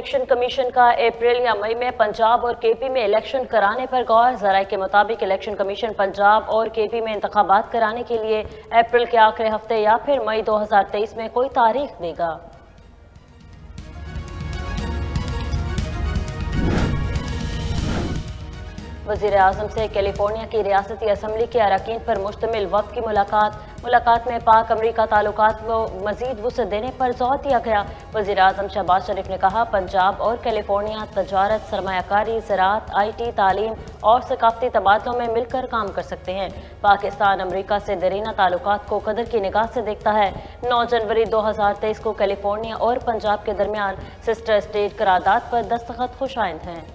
Election commission का अप्रैल या मई में पंजाब और केपी में इलेक्शन कराने पर गौर। ज़राए के मुताबिक इलेक्शन कमीशन पंजाब और केपी में इंतखाबात कराने के लिए अप्रैल के आखिरी हफ्ते या फिर मई 2023 में कोई तारीख देगा। वज़ीर-ए-आज़म से कैलिफोर्निया की रियासती असम्बली के अरकान पर मुश्तमिल वफ़द की मुलाकात में पाक अमरीका ताल्लुकात को मज़ीद वुसअत देने पर जोर दिया गया। वज़ीर-ए-आज़म शहबाज शरीफ ने कहा, पंजाब और कैलिफोर्निया तजारत, सरमायाकारी, ज़राअत, IT, तालीम और सकाफती तबादलों में मिलकर काम कर सकते हैं। पाकिस्तान अमरीका से देरीना ताल्लुकात को कदर की निगाह से देखता है। 9 जनवरी 2023 को कैलिफोर्निया और पंजाब के दरमियान सिस्टर स्टेट करारदाद पर दस्तखत खुशाइंद हैं।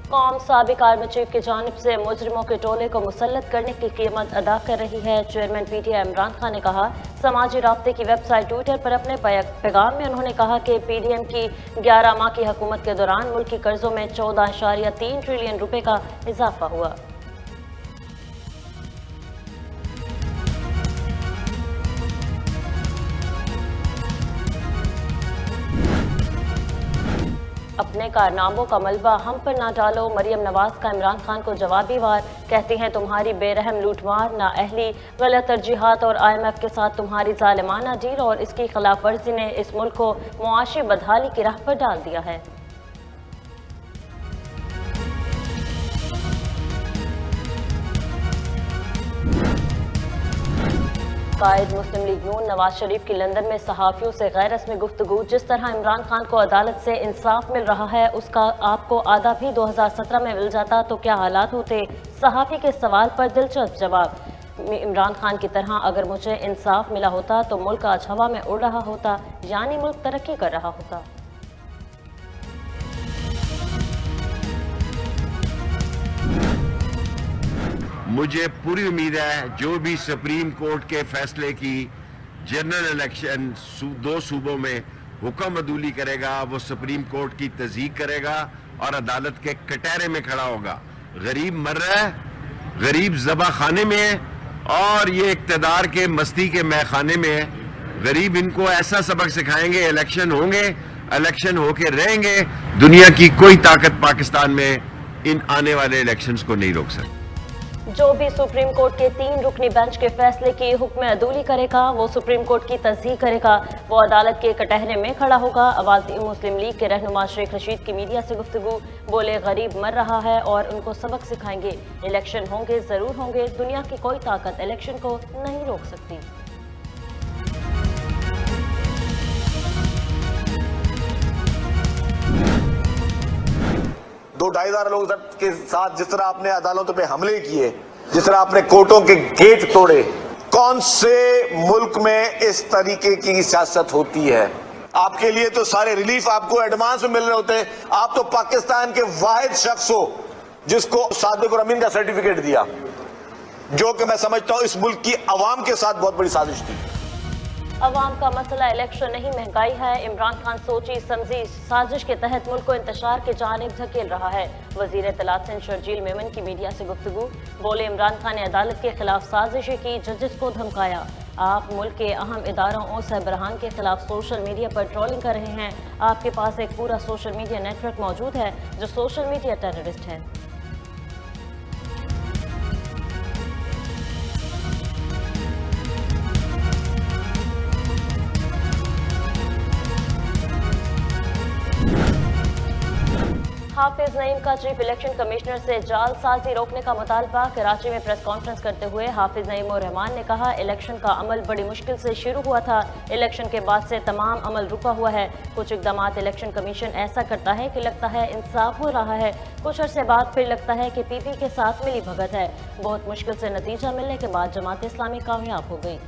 कौम साबिक आर्मी चीफ की जानिब से मुजरिमों के टोले को मुसल्लत करने की कीमत अदा कर रही है। चेयरमैन PTI इमरान खान ने कहा, समाजी राब्ते की वेबसाइट ट्विटर पर अपने पैगाम में उन्होंने कहा कि PDM की 11 माह की हुकूमत के दौरान मुल्की कर्जों में 14.3 ट्रिलियन रुपए का इजाफा हुआ। अपने कारनामों का मलबा हम पर ना डालो। मरियम नवाज का इमरान खान को जवाबी वार। कहती हैं, तुम्हारी बेरहम लूटमार, नाअहली, गलत तरजीहात और IMF के साथ तुम्हारी जालिमाना डील और इसकी खिलाफ वर्जी ने इस मुल्क को मुआशी बदहाली की राह पर डाल दिया है। कायद मुस्लिम लीग नून नवाज शरीफ की लंदन में सहाफ़ियों से गैर रस्मी गुफ्तगू। जिस तरह इमरान खान को अदालत से इंसाफ मिल रहा है उसका आपको आधा भी 2017 में मिल जाता तो क्या हालात होते। सहाफ़ी के सवाल पर दिलचस्प जवाब, इमरान खान की तरह अगर मुझे इंसाफ मिला होता तो मुल्क आज हवा में उड़ रहा होता, यानी मुल्क तरक्की कर रहा होता। मुझे पूरी उम्मीद है जो भी सुप्रीम कोर्ट के फैसले की जनरल इलेक्शन 2 सूबों में हुक्म अदूली करेगा, वो सुप्रीम कोर्ट की तस्दीक करेगा और अदालत के कटहरे में खड़ा होगा। गरीब मर रहा है, गरीब ज़बा खाने में है और ये इक्तदार के मस्ती के मैखाने में है। गरीब इनको ऐसा सबक सिखाएंगे, इलेक्शन होंगे, इलेक्शन होके रहेंगे। दुनिया की कोई ताकत पाकिस्तान में इन आने वाले इलेक्शंस को नहीं रोक सकती। जो भी सुप्रीम कोर्ट के 3 रुकनी बेंच के फैसले की हुक्म अदूली करेगा वो सुप्रीम कोर्ट की तस्दीक करेगा, वो अदालत के कटहरे में खड़ा होगा। अवामी मुस्लिम लीग के रहनुमा शेख रशीद की मीडिया से गुफ्तगू। बोले, गरीब मर रहा है और उनको सबक सिखाएंगे। इलेक्शन होंगे, जरूर होंगे। दुनिया की कोई ताकत इलेक्शन को नहीं रोक सकती। दो 2,500 लोगों के साथ जिस तरह आपने अदालतों पे हमले किए, जिस तरह आपने कोर्टों के गेट तोड़े, कौन से मुल्क में इस तरीके की सियासत होती है? आपके लिए तो सारे रिलीफ आपको एडवांस में मिल रहे होते हैं। आप तो पाकिस्तान के वाहिद शख्स हो जिसको सादिक और अमीन का सर्टिफिकेट दिया, जो कि मैं समझता हूं इस मुल्क की अवाम के साथ बहुत बड़ी साजिश थी। अवाम का मसला इलेक्शन नहीं, महंगाई है। इमरान खान सोची समझी साजिश के तहत मुल्क को इंतशार के जानिब धकेल रहा है। वजीर इत्तलात सिंध शर्जील मेमन की मीडिया से गुफ्तगू। बोले, इमरान खान ने अदालत के खिलाफ साजिशें की, जजेस को धमकाया। आप मुल्क के अहम इदारों और सरबराहान के खिलाफ सोशल मीडिया पर ट्रोलिंग कर रहे हैं। आपके पास एक पूरा सोशल मीडिया नेटवर्क मौजूद है जो सोशल मीडिया टेररिस्ट है। हाफिज नईम का चीफ इलेक्शन कमिश्नर से जालसाजी रोकने का मुतालबा। कराची में प्रेस कॉन्फ्रेंस करते हुए हाफिज नईम और रहमान ने कहा, इलेक्शन का अमल बड़ी मुश्किल से शुरू हुआ था, इलेक्शन के बाद से तमाम अमल रुका हुआ है। कुछ इकदामात इलेक्शन कमीशन ऐसा करता है कि लगता है इंसाफ हो रहा है, कुछ अरसे बाद फिर लगता है कि PP के साथ मिली भगत है। बहुत मुश्किल से नतीजा मिलने के बाद जमात इस्लामी कामयाब हो गई।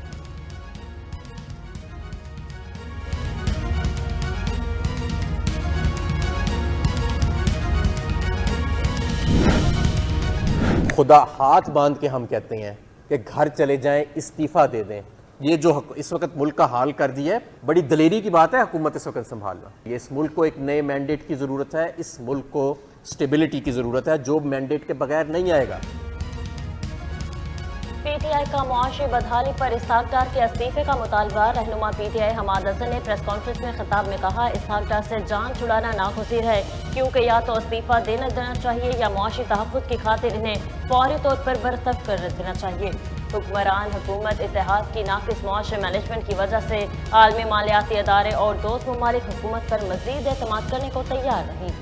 खुदा हाथ बांध के हम कहते हैं कि घर चले जाएं, इस्तीफ़ा दे दें। ये जो इस वक्त मुल्क का हाल कर दिया है, बड़ी दलेरी की बात है हुकूमत इस वक्त संभालना। ये इस मुल्क को एक नए मैंडेट की ज़रूरत है, इस मुल्क को स्टेबिलिटी की ज़रूरत है, जो मैंडेट के बगैर नहीं आएगा। PTI का मुआशी बदहाली पर इसहाक डार के इस्तीफे का मुतालबा। रहनुमा PTI हमाद हसन ने प्रेस कॉन्फ्रेंस में खिताब में कहा, इसहाक डार से जान छुड़ाना नागुज़ीर है, क्योंकि या तो इस्तीफा देना चाहिए या मुआशी तहफ़्फ़ुज़ की खातिर इन्हें फौरी तौर पर बर्तरफ कर देना चाहिए। हुक्मरान हुकूमत इत्तेहाद की नाकिस मुआशी मैनेजमेंट की वजह से आलमी मालियाती अदारे और दोस्त ममालिक हुकूमत पर मज़ीद एतमाद करने को तैयार नहीं।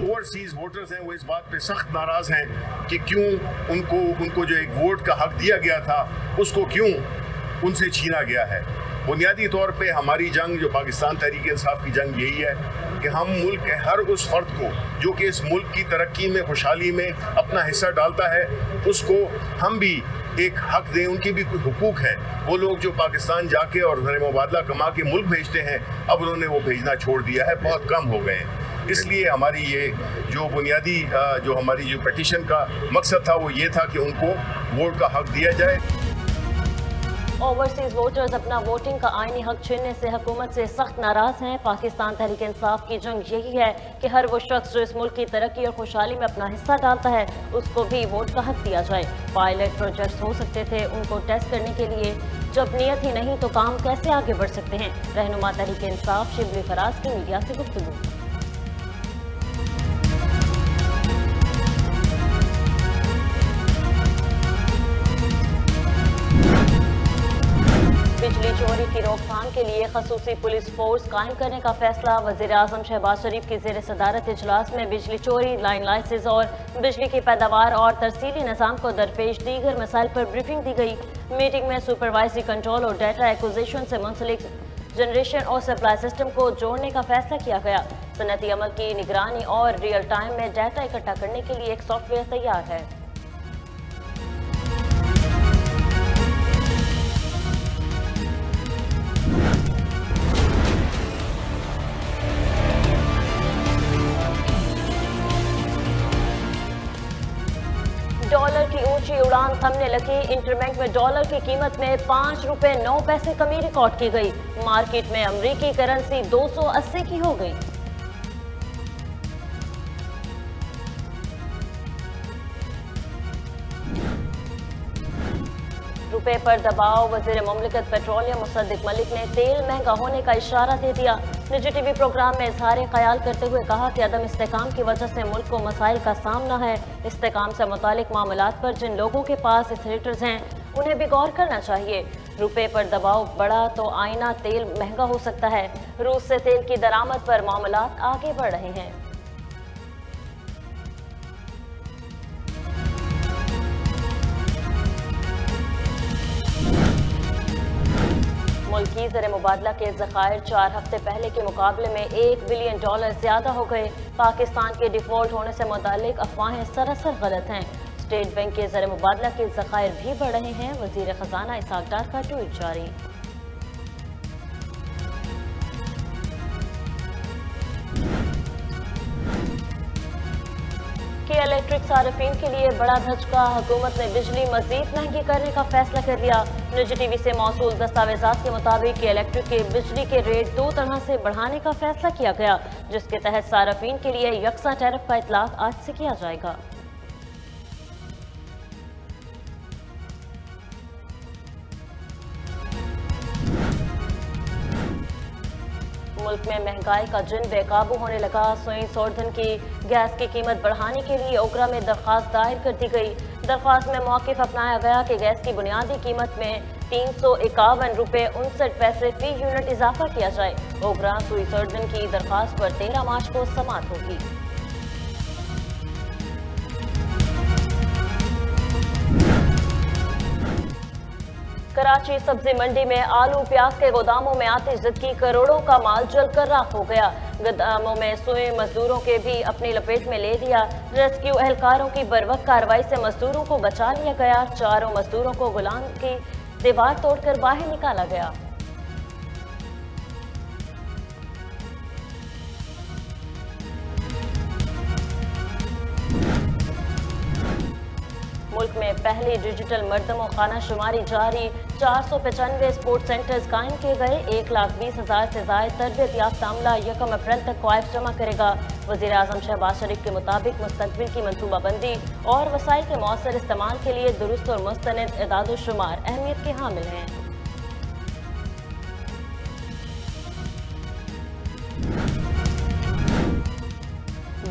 ओवरसीज वोटर्स हैं वो इस बात पे सख्त नाराज हैं कि क्यों उनको जो एक वोट का हक दिया गया था उसको क्यों उनसे छीना गया है। बुनियादी तौर पे हमारी जंग जो पाकिस्तान तहरीक इंसाफ की जंग यही है कि हम मुल्क के हर उस फर्द को जो कि इस मुल्क की तरक्की में, खुशहाली में अपना हिस्सा डालता है, उसको हम भी एक हक दें। उनकी भी कोई हुकूक है। वो लोग जो पाकिस्तान जाके और ज़र मुबादला कमा के मुल्क भेजते हैं, अब उन्होंने वो भेजना छोड़ दिया है, बहुत कम हो गए हैं। इसलिए हमारी ये जो बुनियादी जो हमारी जो पिटीशन का मकसद था वो ये था कि उनको वोट का हक दिया जाए। ओवरसीज वोटर्स अपना वोटिंग का आईनी हक छीनने से हुकूमत से सख्त नाराज हैं। पाकिस्तान तहरीक इंसाफ की जंग यही है कि हर वो शख्स जो इस मुल्क की तरक्की और खुशहाली में अपना हिस्सा डालता है उसको भी वोट का हक दिया जाए। पायलट प्रोजेक्ट्स हो सकते थे, उनको टेस्ट करने के लिए जब नीयत ही नहीं तो काम कैसे आगे बढ़ सकते हैं। रहनुमा तहरीक इंसाफ शिबली फराज की मीडिया से गुफ्तगू। बिजली चोरी की रोकथाम के लिए खसूसी पुलिस फोर्स कायम करने का फैसला। वज़ीर आज़म शहबाज शरीफ की ज़ेर सदारत इजलास में बिजली चोरी, लाइन लाइसेंस और बिजली की पैदावार और तरसीली निज़ाम को दरपेश दीगर मसाइल पर ब्रीफिंग दी गई। मीटिंग में सुपरवाइजरी कंट्रोल और डाटा एक्विजिशन से मुंसलिक जनरेशन और सप्लाई सिस्टम को जोड़ने का फैसला किया गया। सनती अमल की निगरानी और रियल टाइम में डाटा इकट्ठा करने के लिए एक सॉफ्टवेयर तैयार है। डॉलर की ऊंची उड़ान थमने लगी। इंटरबैंक में डॉलर की कीमत में 5 रुपए 9 पैसे कमी रिकॉर्ड की गई। मार्केट में अमेरिकी करेंसी 280 की हो गई। रुपए पर दबाव। वजीर मुमलिकत पेट्रोलियम मुसद्दिक मलिक ने तेल महंगा होने का इशारा दे दिया। निजी टीवी प्रोग्राम में इजहार ख्याल करते हुए कहा कि अदम इस्तेकाम की वजह से मुल्क को मसाइल का सामना है। इस्तेकाम से मुतालिक मामलात पर जिन लोगों के पास इथरेटर्स हैं उन्हें भी गौर करना चाहिए। रुपए पर दबाव बढ़ा तो आईना तेल महंगा हो सकता है। रूस से तेल की दरामद पर मामलात आगे बढ़ रहे हैं। मुल्की ज़र मुबादला के ज़खायर 4 हफ्ते पहले के मुकाबले में $1 बिलियन ज़्यादा हो गए। पाकिस्तान के डिफ़ॉल्ट होने से मुतालिक अफवाहें सरासर गलत हैं। स्टेट बैंक के ज़र मुबादला के ज़खायर भी बढ़ रहे हैं। वज़ीर ख़जाना इसहाक डार का ट्वीट जारी। इलेक्ट्रिक सार्फिन के लिए बड़ा धचका। हुकूमत ने बिजली मजीद महंगी करने का फैसला कर लिया। निजी टीवी से मौसूल दस्तावेजात के मुताबिक इलेक्ट्रिक के बिजली के रेट 2 तरह से बढ़ाने का फैसला किया गया, जिसके तहत सार्फिन के लिए यकसा टैरिफ का इतलाक आज से किया जाएगा। मुल्क में महंगाई का जिन बेकाबू होने लगा। सोई सोर्धन की गैस की कीमत बढ़ाने के लिए ओकरा में दरख्वास्त दायर कर दी गई। दरख्वास्त में मौक़िफ़ अपनाया गया कि गैस की बुनियादी कीमत में 351 रुपये 59 पैसे फी यूनिट इजाफा किया जाए। ओकरा सोई सोर्धन की दरख्वास्त पर 13 मार्च को समाअत होगी। कराची सब्जी मंडी में आलू प्याज के गोदामों में आतिशज़दगी, करोड़ों का माल जलकर राख हो गया। गोदामों में सोए मजदूरों के भी अपनी लपेट में ले लिया। रेस्क्यू एहलकारों की बरवक्त कार्रवाई से मजदूरों को बचा लिया गया। 4 मजदूरों को गुलाम की दीवार तोड़कर बाहर निकाला गया। मुल्क में पहली डिजिटल मर्दमो खाना शुमारी जारी। 495 स्पोर्ट्स सेंटर्स कायम किए गए। 1,20,000 से ज्यादा तरबियत याफ्ता अमला 1 अप्रैल तक क्वाइफ जमा करेगा। वज़ीर आज़म शहबाज शरीफ के मुताबिक मुस्तकबिल की मनसूबाबंदी और वसाइल के मौसर इस्तेमाल के लिए दुरुस्त और मुस्तनद एदाद-ओ-शुमार अहमियत के हामिल हैं।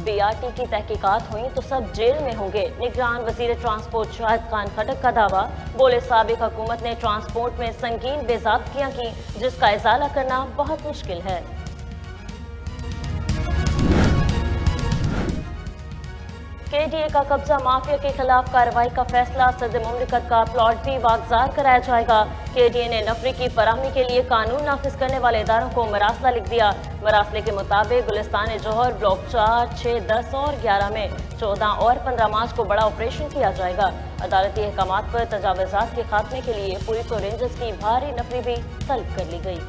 BRT की तहकीकात हुई तो सब जेल में होंगे। निगरान वजीर ट्रांसपोर्ट शाहिद खान खटक का दावा। बोले साबिक हुकूमत ने ट्रांसपोर्ट में संगीन बेज़ाब्तियां की जिसका इजाला करना बहुत मुश्किल है। KDA का कब्जा माफिया के खिलाफ कार्रवाई का फैसला। सदर मुमलिकत का प्लॉट भी वागजार कराया जाएगा। KDA ने नफरी की फराहमी के लिए कानून नाफिज करने वाले इदारों को मरासला लिख दिया। मरासले के मुताबिक गुलिस्तान जौहर ब्लॉक 4, 6, 10 और 11 में 14 और 15 मार्च को बड़ा ऑपरेशन किया जाएगा। अदालती अहकामात पर तजावुज़ात के खात्मे के लिए पुलिस और रेंजर्स की भारी नफरी भी तलब कर ली गई।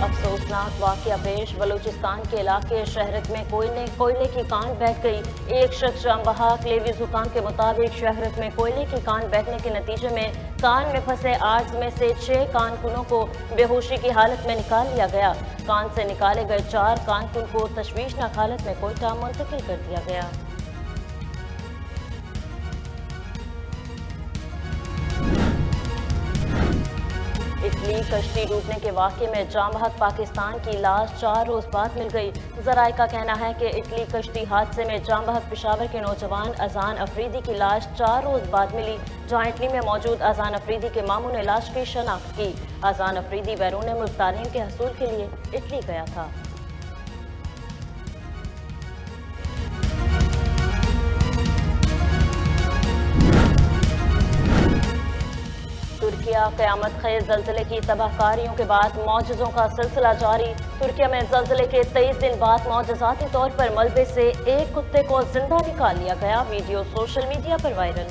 अफसोसनाक वाकया पेश। बलूचिस्तान के इलाके शहरत में कोयले की कान बैठ गई। एक शख्स जाम बहाक लेवीज हुकाम के मुताबिक शहरत में कोयले की कान बैठने के नतीजे में कान में फंसे 8 में से 6 कानकुनों को बेहोशी की हालत में निकाल लिया गया। कान से निकाले गए 4 कानकुन को तशवीशनाक हालत में कोयटा मुंतकिल कर दिया गया। इटली कश्ती डूबने के वाक़े में जाम बहक पाकिस्तान की लाश 4 रोज़ बाद मिल गई। ज़राए का कहना है कि इटली कश्ती हादसे में जाम बहक पेशावर के नौजवान अजान अफरीदी की लाश 4 रोज़ बाद मिली, जहाँ इटली में मौजूद अजान अफरीदी के मामू ने लाश की शनाख्त की। अजान अफरीदी बैरून मुल्क तालीम के हसूल के लिए इटली गया था। तुर्किया क़यामत खेज़ ज़ल्ज़ले की तबाहकारियों के बाद मौजज़ों का सिलसिला जारी। तुर्किया में ज़ल्ज़ले के 23 दिन बाद मौजज़ाती तौर पर मलबे से एक कुत्ते को जिंदा निकाल लिया गया। वीडियो सोशल मीडिया पर वायरल।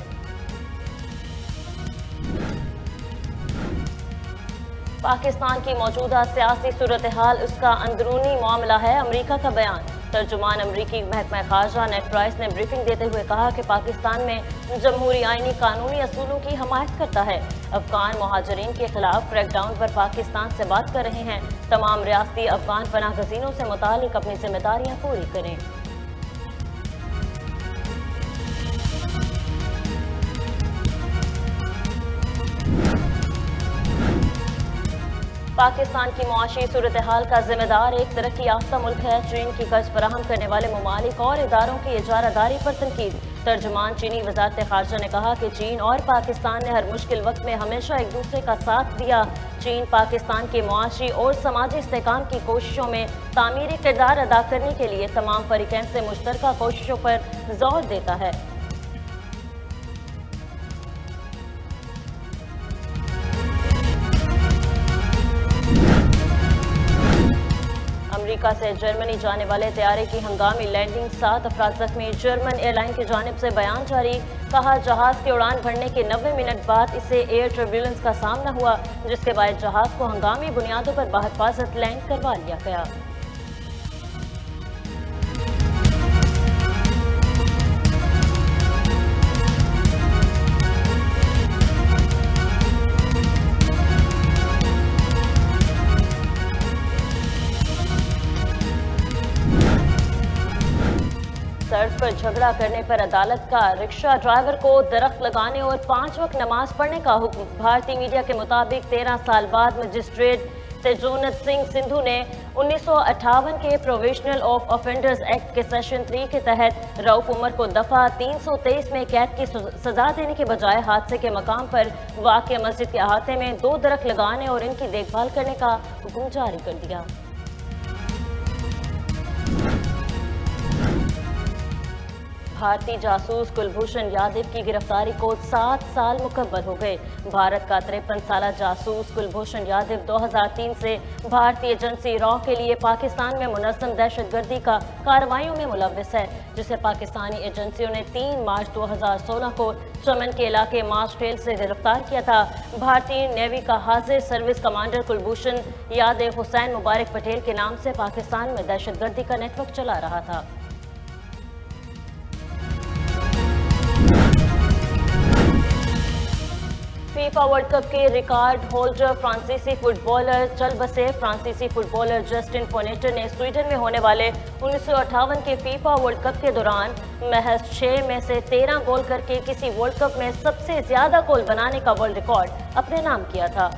पाकिस्तान की मौजूदा सियासी सूरत हाल उसका अंदरूनी मामला है। अमरीका का बयान। तर्जुमान अमरीकी महकमा खारजा नेड प्राइस ने ब्रीफिंग देते हुए कहा कि पाकिस्तान में जमहूरी आईनी कानूनी असूलों की हमायत करता है। अफगान मुहाजिरीन के खिलाफ क्रैकडाउन पर पाकिस्तान से बात कर रहे हैं। तमाम रियासती अफगान पनाह गज़ीनों से मुतालिक अपनी जिम्मेदारियां पूरी करें। पाकिस्तान की मुआशी सूरत हाल का जिम्मेदार एक तरक्की याफ्ता मुल्क है। चीन की कर्ज फराहम करने वाले ममालिक और इदारों की इजारादारी पर तनकीद। तर्जुमान चीनी वज़ारत खारजा ने कहा कि चीन और पाकिस्तान ने हर मुश्किल वक्त में हमेशा एक दूसरे का साथ दिया। चीन पाकिस्तान के मुआशी और समाजी इस्तेहकाम की कोशिशों में तामीरी किरदार अदा करने के लिए तमाम फरीकैन से मुश्तरका कोशिशों पर जोर देता है। अमेरिका से जर्मनी जाने वाले तैयारे की हंगामी लैंडिंग, 7 अफराद जख्मी। जर्मन एयरलाइन की जानिब से बयान जारी। कहा जहाज के उड़ान भरने के 90 मिनट बाद इसे एयर टर्ब्यूलेंस का सामना हुआ, जिसके बाद जहाज को हंगामी बुनियादों पर बहिफाजत लैंड करवा लिया गया। सड़क पर झगड़ा करने पर अदालत का रिक्शा ड्राइवर को दरख्त लगाने और 5 वक्त नमाज पढ़ने का हुक्म। भारतीय मीडिया के मुताबिक 13 साल बाद मजिस्ट्रेट तेजोनत सिंह सिंधु ने 1958 के प्रोविजनल ऑफ ऑफेंडर्स एक्ट के सेक्शन 3 के तहत रऊफ उमर को दफा 323 में कैद की सजा देने के बजाय हादसे के मकाम पर वाक़िया मस्जिद के अहाते में 2 दरख्त लगाने और इनकी देखभाल करने का हुक्म जारी कर दिया। भारतीय जासूस कुलभूषण यादव की गिरफ्तारी को 7 साल मुकम्मल हो गए। भारत का 53 साला जासूस कुलभूषण यादव 2003 से भारतीय एजेंसी रॉ के लिए पाकिस्तान में मुनज़्ज़म दहशतगर्दी का कार्रवाइयों में मुलव्विस है, जिसे पाकिस्तानी एजेंसियों ने 3 मार्च 2016 को चमन के इलाके मार्शखेल से गिरफ्तार किया था। भारतीय नेवी का हाजिर सर्विस कमांडर कुलभूषण यादव हुसैन मुबारक पटेल के नाम से पाकिस्तान में दहशतगर्दी का नेटवर्क चला रहा था। फीफा वर्ल्ड कप के रिकॉर्ड होल्डर फ्रांसीसी फुटबॉलर चल बसे फ्रांसीसी फुटबॉलर जस्टिन फोनेटर ने स्वीडन में होने वाले 1958 के फीफा वर्ल्ड कप के दौरान महज 6 में से 13 गोल करके किसी वर्ल्ड कप में सबसे ज्यादा गोल बनाने का वर्ल्ड रिकॉर्ड अपने नाम किया था।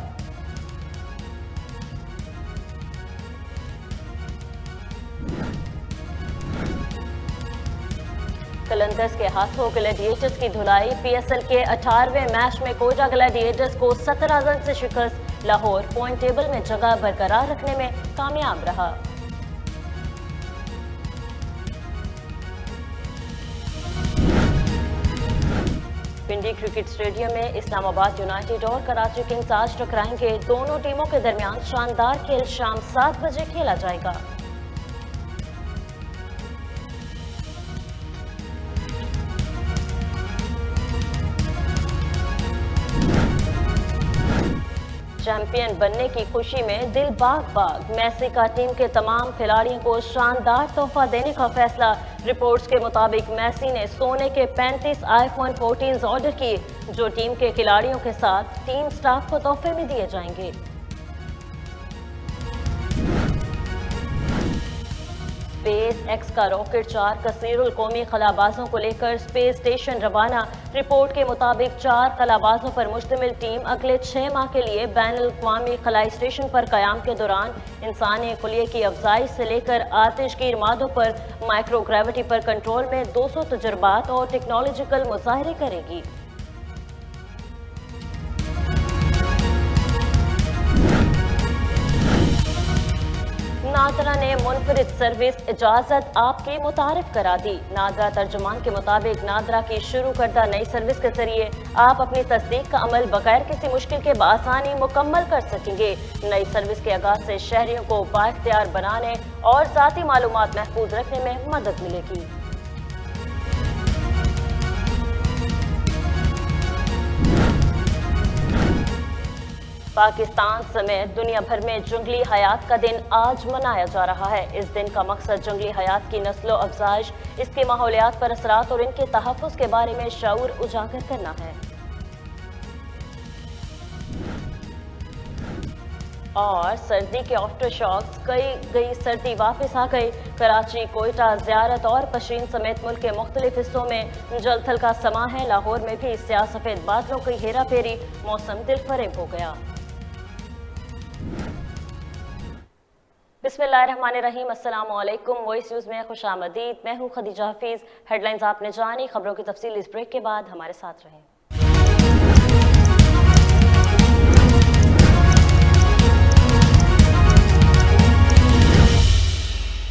कलंदर्स के हाथों ग्लैडिएटर्स की धुलाई। पीएसएल के 18वें मैच में कोटा ग्लैडिएटर्स को 17 रन से शिकस्त। लाहौर पॉइंट टेबल में जगह बरकरार रखने में कामयाब रहा। पिंडी क्रिकेट स्टेडियम में इस्लामाबाद यूनाइटेड और कराची किंग्स आज टकराएंगे। दोनों टीमों के दरमियान शानदार खेल शाम 7 बजे खेला जाएगा। चैंपियन बनने की खुशी में दिल बाग बाग। मेसी का टीम के तमाम खिलाड़ियों को शानदार तोहफा देने का फैसला। रिपोर्ट्स के मुताबिक मेसी ने सोने के 35 आईफोन 14 ऑर्डर किए, जो टीम के खिलाड़ियों के साथ टीम स्टाफ को तोहफे में दिए जाएंगे। स्पेस एक्स का रॉकेट 4 कसीरुल कौमी खलाबाजों को लेकर स्पेस स्टेशन रवाना। रिपोर्ट के मुताबिक 4 खलाबाजों पर मुश्तमिल टीम अगले 6 माह के लिए बैनुल-अक़वामी खलाई स्टेशन पर क़याम के दौरान इंसानी खुलिये की अफजाइश से लेकर आतिशगीर मादों पर माइक्रोग्रेविटी पर कंट्रोल में 200 तजुर्बात और टेक्नोलॉजिकल मुज़ाहरे करेगी। नादरा ने मुनफरिद सर्विस इजाज़त आपके मुतारिफ करा दी। नादरा तर्जुमान के मुताबिक नादरा की शुरू करदा नई सर्विस के जरिए आप अपनी तस्दीक का अमल बगैर किसी मुश्किल के बआसानी मुकम्मल कर सकेंगे। नई सर्विस के आगाज से शहरियों को बाइख्तियार बनाने और ज़ाती मालूमात महफूज रखने में मदद मिलेगी। पाकिस्तान समेत दुनिया भर में जंगली हयात का दिन आज मनाया जा रहा है। इस दिन का मकसद जंगली हयात की नस्लो अफजाइश, इसके माहौलियात पर असरात और इनके तहफ़्फ़ुज़ के बारे में शऊर उजागर करना है। और सर्दी के आफ्टर शॉक्स, गई सर्दी वापस आ गई। कराची, कोयटा, ज़ियारत और पशीन समेत मुल्क के मुख्तलिफ हिस्सों में जल थल का समा है। लाहौर में भी स्याह सफ़ेद बादलों की हेरा फेरी, मौसम दिलफरेब हो गया। बिस्मिल्लाहिर्रहमानिर्रहीम, अस्सलाम वालेकुम। वॉइस न्यूज़ में खुशामदीद। मैं हूँ खदीजा हफीज़। हेडलाइंस आपने जानी, खबरों की तफसील इस ब्रेक के बाद हमारे साथ रहें।